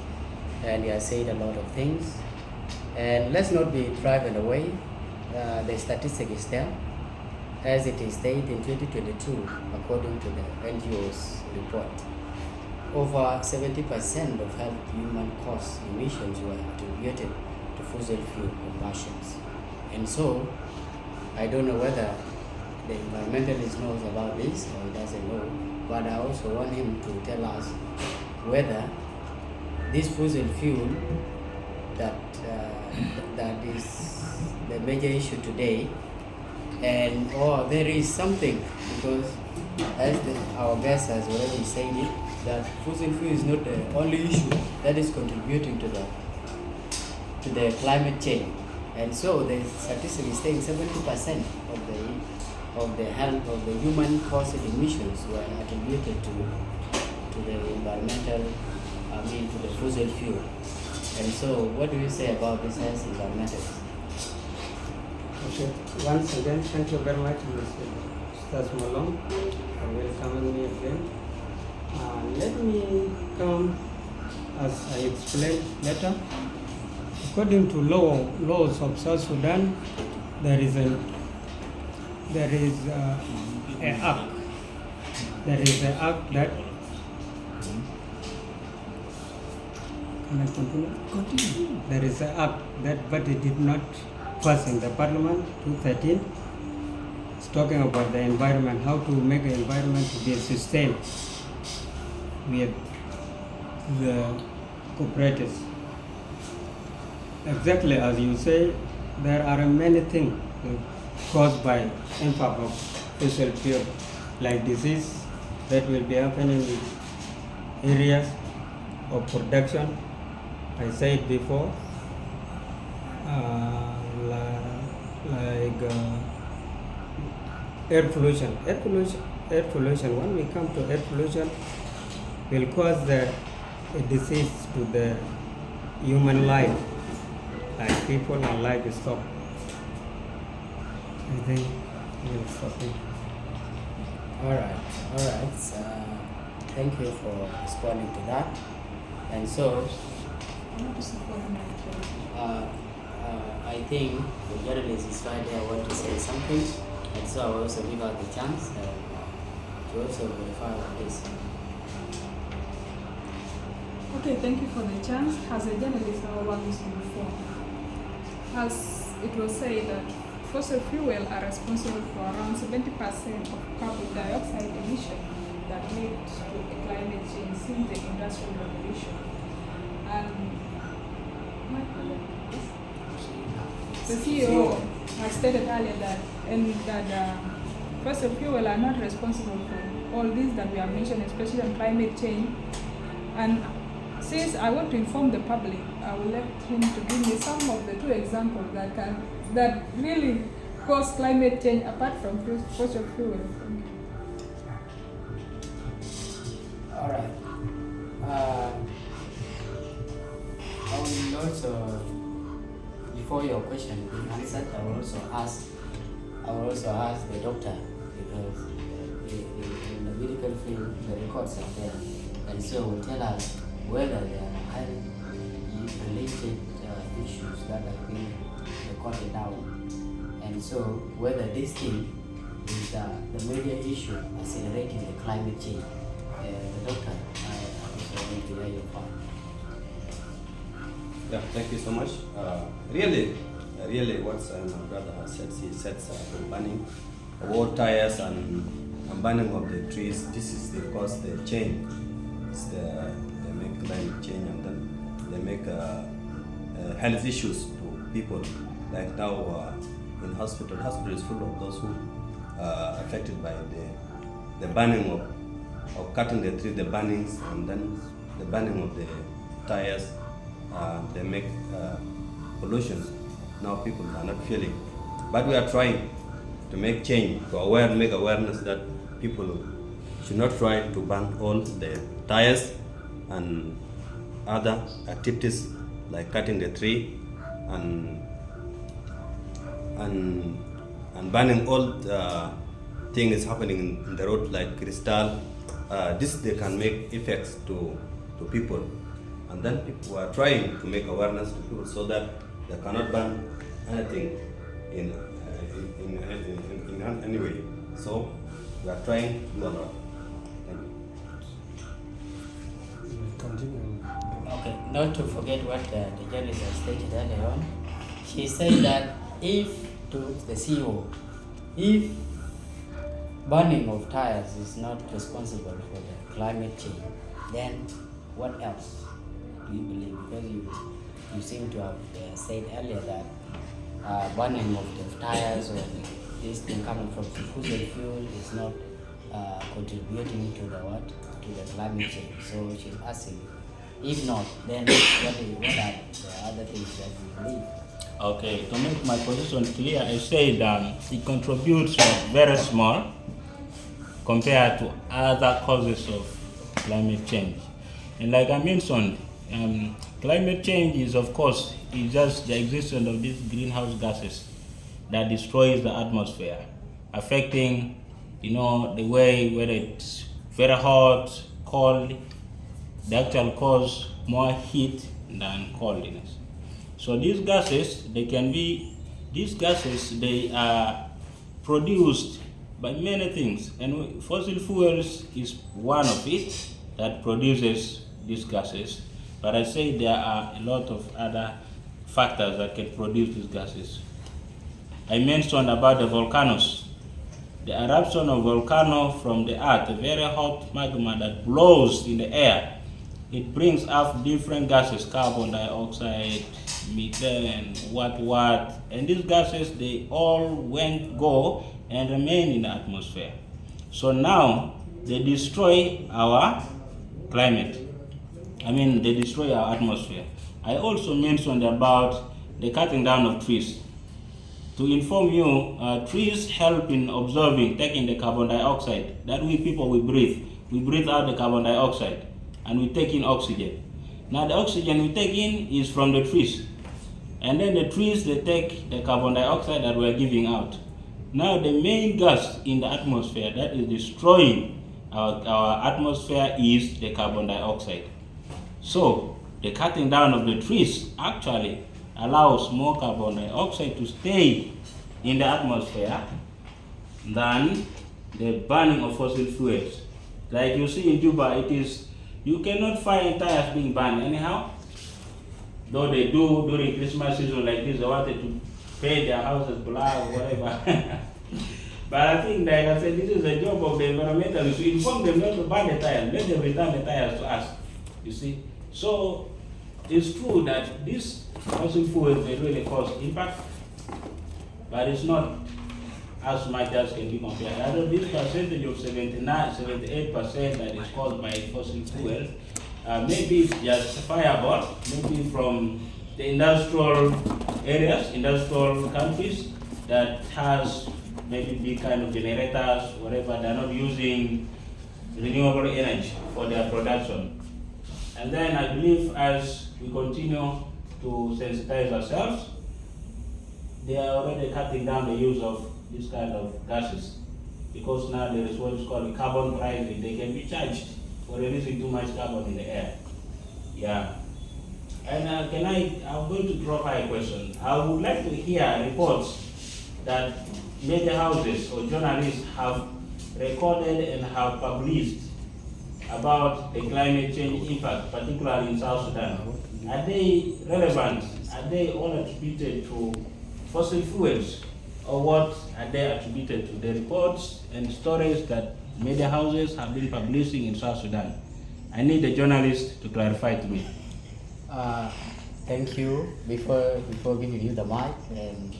and he has said a lot of things. And let's not be driven away. The statistic is there. As it is stated in 2022, according to the NGO's report, over 70% of health human cause emissions were attributed to fossil fuel combustions. And so, I don't know whether the environmentalist knows about this or he doesn't know, but I also want him to tell us whether this fossil fuel that is the major issue today, and or there is something, because as our guest has already said it, that fossil fuel is not the only issue that is contributing to the climate change. And so the statistic is saying 70% of the health of the human caused emissions were attributed to the to the fossil fuel. And so what do you say about this as environmentalists? Okay. Once again, thank you very much, Mr. Stas Malong, for welcoming me again. Let me come, as I explained later. According to laws of South Sudan, there is an act that. Can I continue? There is an act that, but it did not pass in the Parliament 2013. It's talking about the environment, how to make the environment to be sustained with the cooperatives. Exactly as you say, there are many things caused by impact of fossil fuel, like disease that will be happening in areas of production. I said before, like air pollution. Air pollution. When we come to air pollution, will cause a disease to the human life, like people and livestock. I think we'll stop it. All right. Thank you for responding to that. And so, I think the journalist is right there. I want to say something, and so I will also give her the chance to also verify this. Okay, thank you for the chance. As a journalist, our work is to inform. As it was said that fossil fuel are responsible for around 70% of carbon dioxide emission that lead to a climate change since the Industrial Revolution. And the CEO has stated earlier that fossil fuel are not responsible for all these that we have mentioned, especially on climate change. And since I want to inform the public, I will let him to give me some of the 2 examples that really cause climate change apart from fossil fuel. All right. I will also, before your question being answered, I will also ask the doctor, because in the medical field the records are there, and so will tell us whether there are health-related issues that have been recorded down, and so whether this thing is the major issue accelerating the climate change. The doctor, I also want to hear your part. Yeah, thank you so much. Really, what my brother has said, he said the banning of all tires and banning of the trees. This is because the change. They make climate change and then they make health issues to people. Like now in hospital is full of those who are affected by the banning of cutting the tree, the bannings, and then the banning of the tires. They make pollution. Now people are not feeling. But we are trying to make change, to make awareness that people should not try to ban all the tires and other activities like cutting the tree and banning all the things happening in the road like crystal. This they can make effects to people, and then people are trying to make awareness to people so that they cannot ban anything in any way. So we are trying to do a lot. Continue. Okay, not to forget what the journalist has stated earlier on. She said that if burning of tires is not responsible for the climate change, then what else do you believe? Because you seem to have said earlier that burning of the tires or this thing coming from fossil fuel is not contributing to the climate change. So she's asking, if not, then what are the other things that you believe? Okay, to make my position clear, I say that it contributes very small compared to other causes of climate change. And like I mentioned, climate change is, of course, is just the existence of these greenhouse gases that destroys the atmosphere, affecting, the way whether it's very hot, cold, they actually cause more heat than coldness. So these gases, they are produced by many things, and fossil fuels is one of it that produces these gases. But I say there are a lot of other factors that can produce these gases. I mentioned about the volcanoes. The eruption of volcano from the earth, a very hot magma that blows in the air, it brings up different gases, carbon dioxide, methane, what, and these gases, they all go and remain in the atmosphere. So now they destroy our climate. They destroy our atmosphere. I also mentioned about the cutting down of trees. To inform you, trees help in absorbing, taking the carbon dioxide that we people we breathe. We breathe out the carbon dioxide and we take in oxygen. Now the oxygen we take in is from the trees. And then the trees, they take the carbon dioxide that we're giving out. Now the main gas in the atmosphere that is destroying our atmosphere is the carbon dioxide. So the cutting down of the trees actually allows more carbon dioxide to stay in the atmosphere than the burning of fossil fuels. Like you see in Juba, you cannot find tires being burned anyhow. Though they do during Christmas season like this, they wanted to paint their houses black or whatever. But I think, like I said, this is the job of the environmentalists to inform them not to burn the tires, let them return the tires to us, you see. So it's true that these fossil fuels, they really cause impact, but it's not as much as can be compared. I know this percentage of 78% that is caused by fossil fuels, maybe it's justifiable, maybe from the industrial areas, industrial countries that has maybe big kind of generators, whatever, they're not using renewable energy for their production. And then I believe as we continue to sensitize ourselves, they are already cutting down the use of this kind of gases, because now there is what is called carbon pricing. They can be charged for releasing too much carbon in the air. Yeah. And I'm going to drop a question. I would like to hear reports that media houses or journalists have recorded and have published about the climate change impact, particularly in South Sudan, are they relevant? Are they all attributed to fossil fuels? Or what are they attributed to? The reports and stories that media houses have been publishing in South Sudan. I need a journalist to clarify to me. Thank you. Before giving you the mic and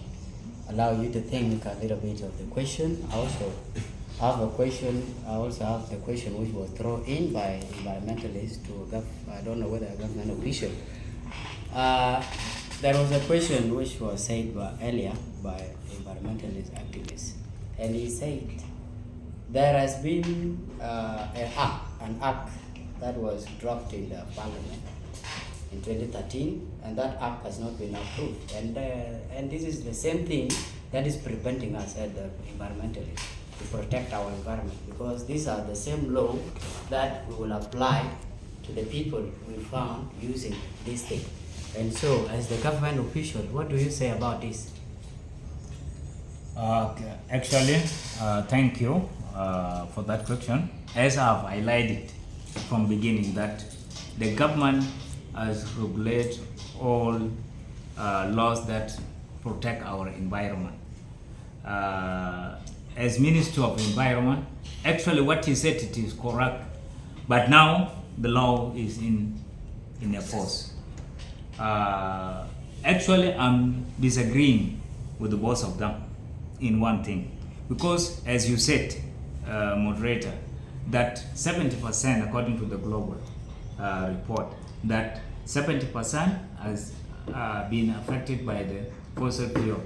allow you to think a little bit of the question, I also have a question. I also have the question which was thrown in by environmentalists to I don't know whether a government official. There was a question which was said earlier by environmentalist activists, and he said there has been an act that was dropped in the parliament in 2013, and that act has not been approved. And this is the same thing that is preventing us as the environmentalists to protect our environment, because these are the same law that we will apply to the people we found using this thing. And so, as the government official, what do you say about this? Actually, thank you for that question. As I've highlighted from beginning, that the government has regulated all laws that protect our environment. As Minister of Environment, actually what he said, it is correct, but now the law is in a force. Actually, I'm disagreeing with the both of them in one thing, because as you said, moderator, that 70%, according to the global report, that 70% has been affected by the fossil fuel.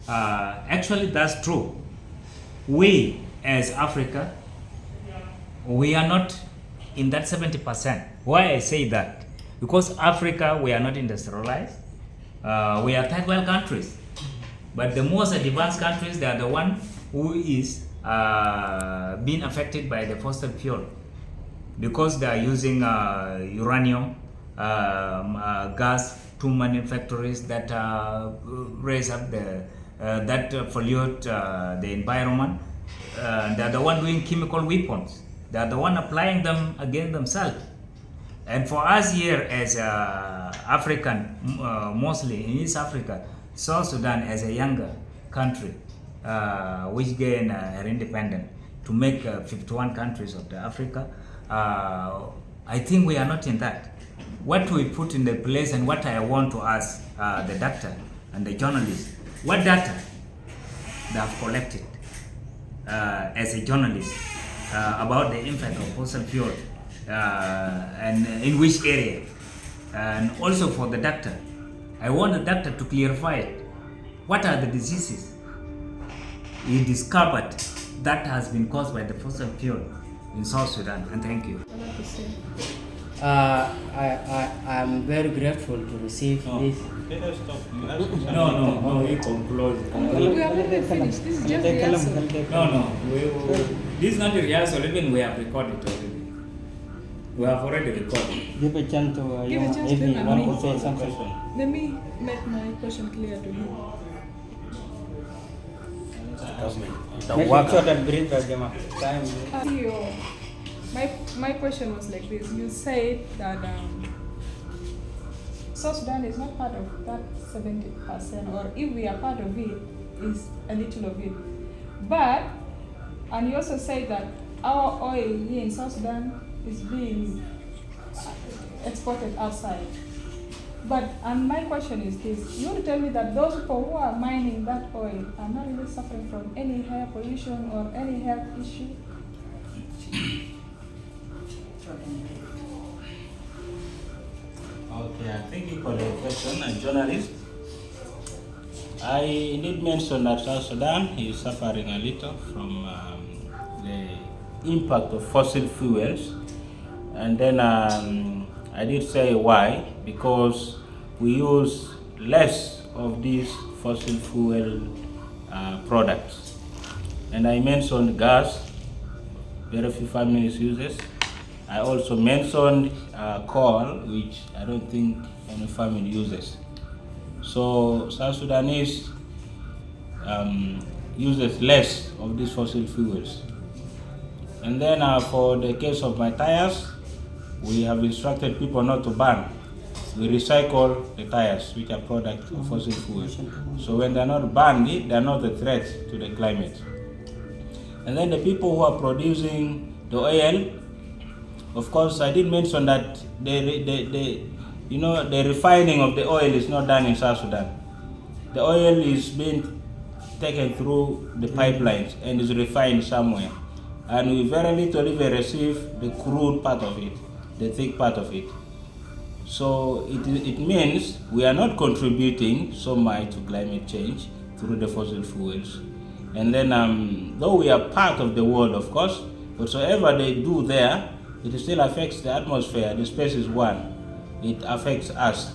Actually, that's true. We, as Africa, we are not in that 70%. Why I say that? Because Africa, we are not industrialized. We are third world countries. But the most advanced countries, they are the one who is being affected by the fossil fuel, because they are using uranium, gas, too many factories that raise up that pollute the environment. They are the one doing chemical weapons. They are the one applying them against themselves. And for us here as African, mostly in East Africa, South Sudan as a younger country, which gained her independence to make 51 countries of the Africa, I think we are not in that. What we put in the place, and what I want to ask the doctor and the journalist, what data they have collected as a journalist about the impact of fossil fuel and in which area. And also for the doctor, I want the doctor to clarify it. What are the diseases he discovered that has been caused by the fossil fuel in South Sudan? And thank you. I'm very grateful to receive this. Let us stop. You ask No, we conclude. We have not finished. This is just the answer. No, this is not the rehearsal, even we have recorded already. We have already recorded. Give a chance to Give a chance to if you want to Amini. say something. Let me make my question clear to him. Make sure that breathe Rajama. Time. CEO, my question was like this. You said that South Sudan is not part of that 70%, or if we are part of it, is a little of it. But, and you also said that our oil here in South Sudan is being exported outside. But, and my question is this, you want to tell me that those people who are mining that oil are not really suffering from any air pollution or any health issue? Okay, thank you for the question, a journalist. I did mention that South Sudan is suffering a little from the impact of fossil fuels. And then I did say why, because we use less of these fossil fuel products. And I mentioned gas, very few families use this. I also mentioned coal, which I don't think any family uses. So South Sudanese uses less of these fossil fuels. And then for the case of my tires, we have instructed people not to burn. We recycle the tires, which are product of fossil fuels. So when they're not burned, they're not a threat to the climate. And then the people who are producing the oil, of course, I did mention that the refining of the oil is not done in South Sudan. The oil is being taken through the pipelines and is refined somewhere. And we very little even receive the crude part of it, the thick part of it. So it means we are not contributing so much to climate change through the fossil fuels. And then, though we are part of the world, of course, whatsoever they do there, it still affects the atmosphere. The space is one. It affects us.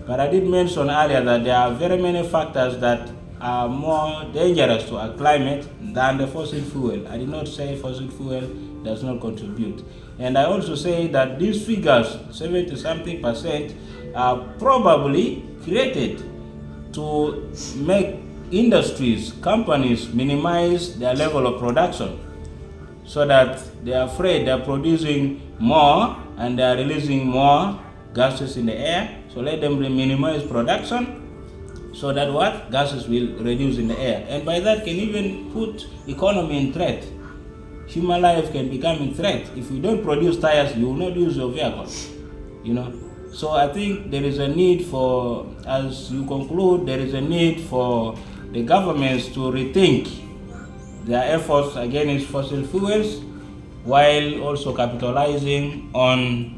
But I did mention earlier that there are very many factors that are more dangerous to our climate than the fossil fuel. I did not say fossil fuel does not contribute. And I also say that these figures, 70-something%, are probably created to make industries, companies minimize their level of production so that they are afraid they're producing more and they are releasing more gases in the air. So let them minimize production so that what? Gases will reduce in the air. And by that can even put economy in threat. Human life can become in threat. If you don't produce tires, you will not use your vehicle. So I think there is a need for, as you conclude, there is a need for the governments to rethink their efforts against fossil fuels while also capitalizing on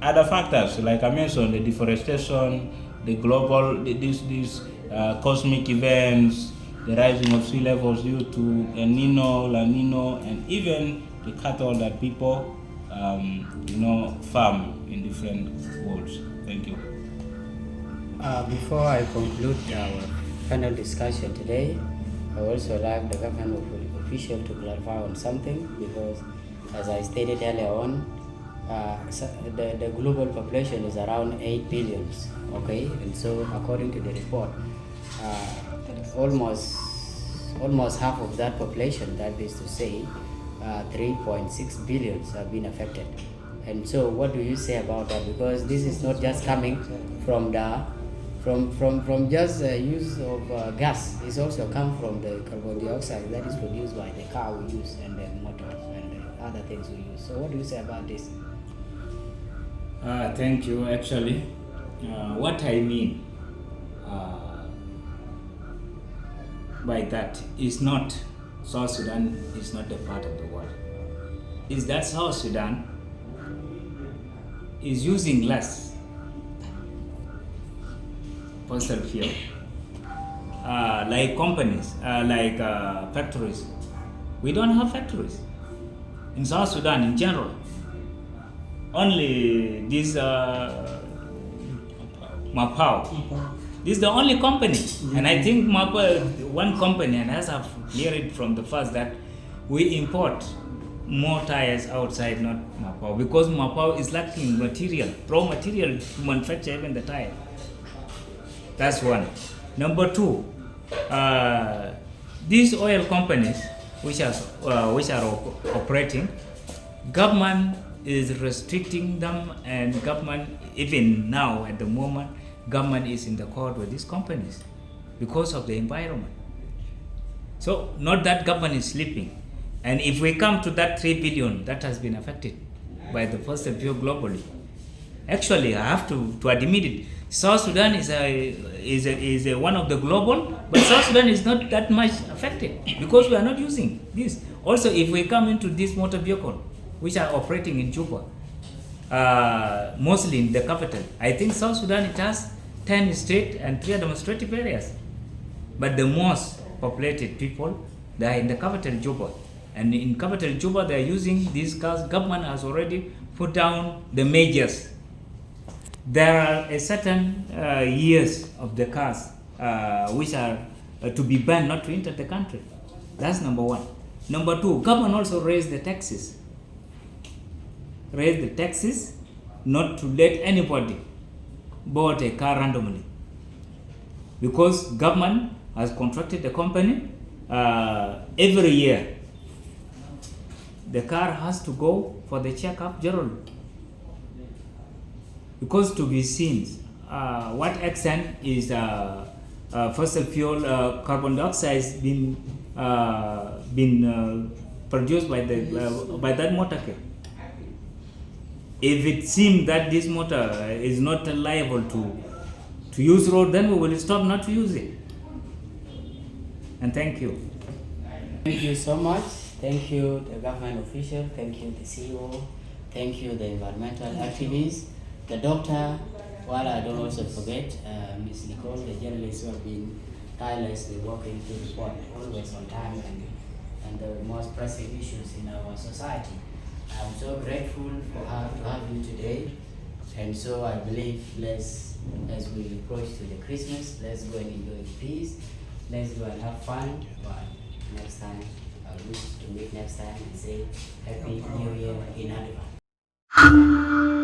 other factors, like I mentioned, the deforestation, the global, these cosmic events, the rising of sea levels due to El Nino, La Nino, and even the cattle that people, farm in different worlds. Thank you. Before I conclude our panel discussion today, I also like the government official to clarify on something, because as I stated earlier on, the global population is around 8 billion, okay? And so according to the report, almost half of that population, that is to say 3.6 billion have been affected. And so what do you say about that? Because this is not just coming from just use of gas. It's also come from the carbon dioxide that is produced by the car we use and the motors and the other things we use. So what do you say about this? Thank you. Actually, what I mean by that is not South Sudan is not a part of the world. Is that South Sudan is using less fossil fuel, like companies, like factories. We don't have factories in South Sudan in general. Only this Mapao. This is the only company, and I think one company, and as I've cleared it from the first, that we import more tires outside, not Mapao, because Mapao is lacking material, raw material to manufacture even the tire. That's one. Number two, these oil companies which are operating, government is restricting them, and government, even now at the moment, government is in the court with these companies because of the environment. So not that government is sleeping. And if we come to that 3 billion that has been affected by the fossil fuel globally, actually I have to admit it. South Sudan is one of the global, but South Sudan is not that much affected because we are not using this. Also, if we come into this motor vehicle, which are operating in Juba, mostly in the capital, I think South Sudan, it has 10 state and 3 administrative areas. But the most populated people, they are in the capital Juba. And in capital Juba, they are using these cars. Government has already put down the measures. There are a certain years of the cars which are to be banned not to enter the country. That's number one. Number two, government also raised the taxes. Raised the taxes not to let anybody board a car randomly. Because government has contracted the company every year. the car has to go for the checkup generally. Because to be seen, what extent is fossil fuel carbon dioxide been produced by that motor car? If it seems that this motor is not liable to use road, then we will stop not to use it. And thank you. Thank you so much. Thank you, the government official. Thank you, the CEO. Thank you, the environmental activists, the doctor. While I don't also forget Ms. Nicole, the journalists who have been tirelessly working to report always on time and the most pressing issues in our society. I'm so grateful to have you today. And so I believe as we approach to the Christmas, let's go and enjoy peace. Let's go and have fun. But next time, I wish to meet next time and say Happy New Year in advance.